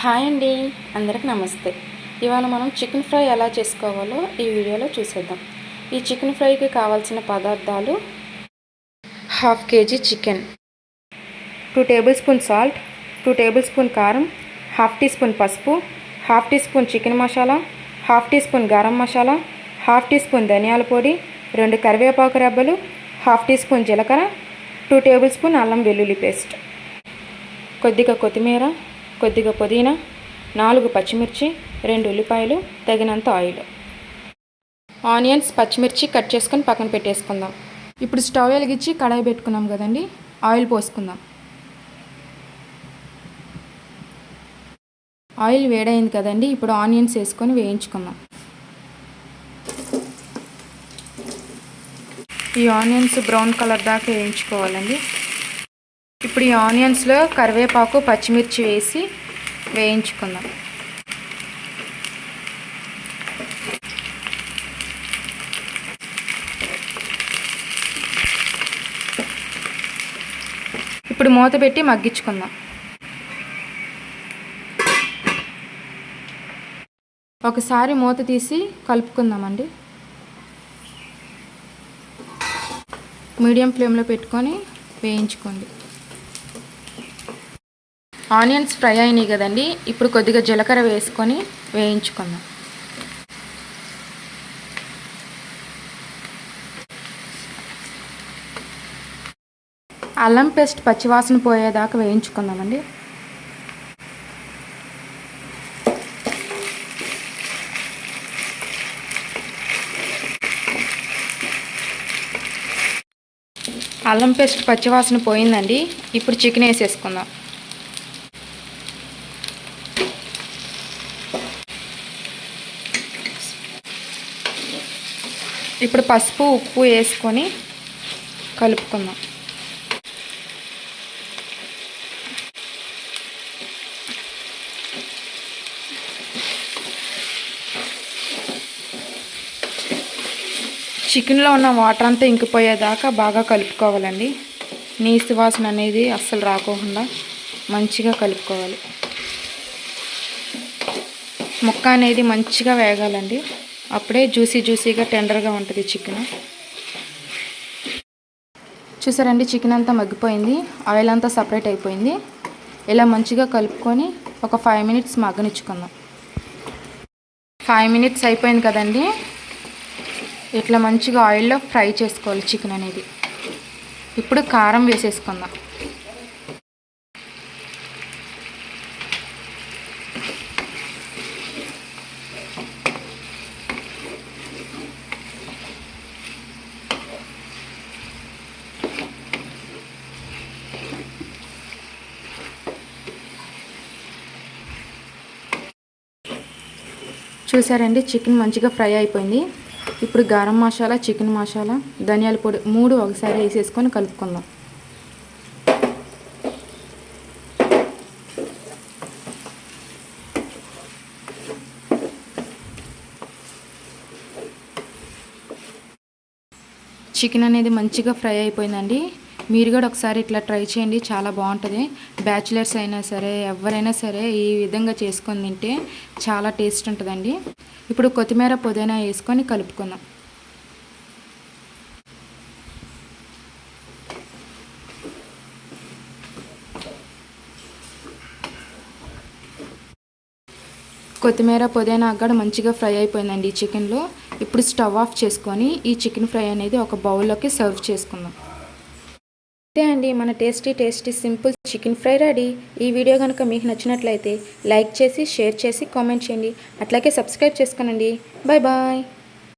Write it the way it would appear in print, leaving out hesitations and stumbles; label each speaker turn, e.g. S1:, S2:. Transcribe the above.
S1: Hi అండి, అందరికి నమస్తే. ఇవాళ మనం చికెన్ ఫ్రై ఎలా చేసుకోవాలో ఈ వీడియోలో చూసేద్దాం. ఈ చికెన్ ఫ్రైకి కావాల్సిన పదార్థాలు: half KG chicken, 2 tablespoon salt, 2 tablespoon కారం, హాఫ్ టీ స్పూన్ పసుపు, half teaspoon chicken masala, half teaspoon garam masala, half teaspoon ధనియాల పొడి, 2 కరివేపాకు రెబ్బలు, హాఫ్ టీ స్పూన్ జీలకర్ర, 2 టేబుల్ స్పూన్ అల్లం వెల్లుల్లి పేస్ట్, కొద్దిగా కొత్తిమీర, కొద్దిగా పుదీనా, 4 పచ్చిమిర్చి, 2 ఉల్లిపాయలు, తగినంత ఆయిల్. ఆనియన్స్, పచ్చిమిర్చి కట్ చేసుకొని పక్కన పెట్టేసుకుందాం. ఇప్పుడు స్టవ్ వెలిగించి కడాయి పెట్టుకున్నాం కదండి, ఆయిల్ పోసుకుందాం. ఆయిల్ వేడైంది కదండి, ఇప్పుడు ఆనియన్స్ వేసుకొని వేయించుకుందాం. ఈ ఆనియన్స్ బ్రౌన్ కలర్ దాకా వేయించుకోవాలండి. ఇప్పుడు ఈ ఆనియన్స్లో కరివేపాకు, పచ్చిమిర్చి వేసి వేయించుకుందాం. ఇప్పుడు మూత పెట్టి మగ్గించుకుందాం. ఒకసారి మూత తీసి కలుపుకుందామండి. మీడియం ఫ్లేమ్లో పెట్టుకొని వేయించుకోండి. ఆనియన్స్ ఫ్రై అయినాయి కదండి, ఇప్పుడు కొద్దిగా జీలకర్ర వేసుకొని వేయించుకుందాం. అల్లం పేస్ట్ పచ్చివాసన పోయేదాకా వేయించుకుందామండి. అల్లం పేస్ట్ పచ్చివాసన పోయిందండి, ఇప్పుడు చికెన్ వేసేసుకుందాం. ఇప్పుడు పసుపు, ఉప్పు వేసుకొని కలుపుకుందాం. చికెన్లో ఉన్న వాటర్ అంతా ఇంకిపోయేదాకా బాగా కలుపుకోవాలండి. నీసు వాసన అనేది అస్సలు రాకోకుండా మంచిగా కలుపుకోవాలి. ముక్క అనేది మంచిగా వేగాలండి, అప్పుడే జ్యూసీగా టెండర్గా ఉంటుంది చికెన్. చూసారండి, చికెన్ అంతా మగ్గిపోయింది, ఆయిల్ అంతా సపరేట్ అయిపోయింది. ఇలా మంచిగా కలుపుకొని ఒక 5 మినిట్స్ మగ్గనిచ్చుకుందాం. 5 మినిట్స్ అయిపోయింది కదండి, ఇట్లా మంచిగా ఆయిల్లో ఫ్రై చేసుకోవాలి చికెన్ అనేది. ఇప్పుడు కారం వేసేసుకుందాం. చూసారండి, చికెన్ మంచిగా ఫ్రై అయిపోయింది. ఇప్పుడు గరం మసాలా, చికెన్ మసాలా, ధనియాల పొడి 3 ఒకసారి వేసేసుకొని కలుపుకుందాం. చికెన్ అనేది మంచిగా ఫ్రై అయిపోయిందండి. మీరు కూడా ఒకసారి ఇట్లా ట్రై చేయండి, చాలా బాగుంటుంది. బ్యాచిలర్స్ అయినా సరే, ఎవరైనా సరే ఈ విధంగా చేసుకొని తింటే చాలా టేస్ట్ ఉంటుందండి. ఇప్పుడు కొత్తిమీర, పుదీనా వేసుకొని కలుపుకుందాం. కొత్తిమీర, పుదీనా కూడా మంచిగా ఫ్రై అయిపోయిందండి ఈ చికెన్లో. ఇప్పుడు స్టవ్ ఆఫ్ చేసుకొని ఈ చికెన్ ఫ్రై అనేది ఒక బౌల్లోకి సర్వ్ చేసుకుందాం. అంతే అండి, మన tasty simple chicken fry ready. ఈ వీడియో కనుక మీకు నచ్చినట్లయితే లైక్ చేసి, షేర్ చేసి, కామెంట్ చేయండి. అట్లాగే సబ్స్క్రైబ్ చేసుకోనండి. Bye bye.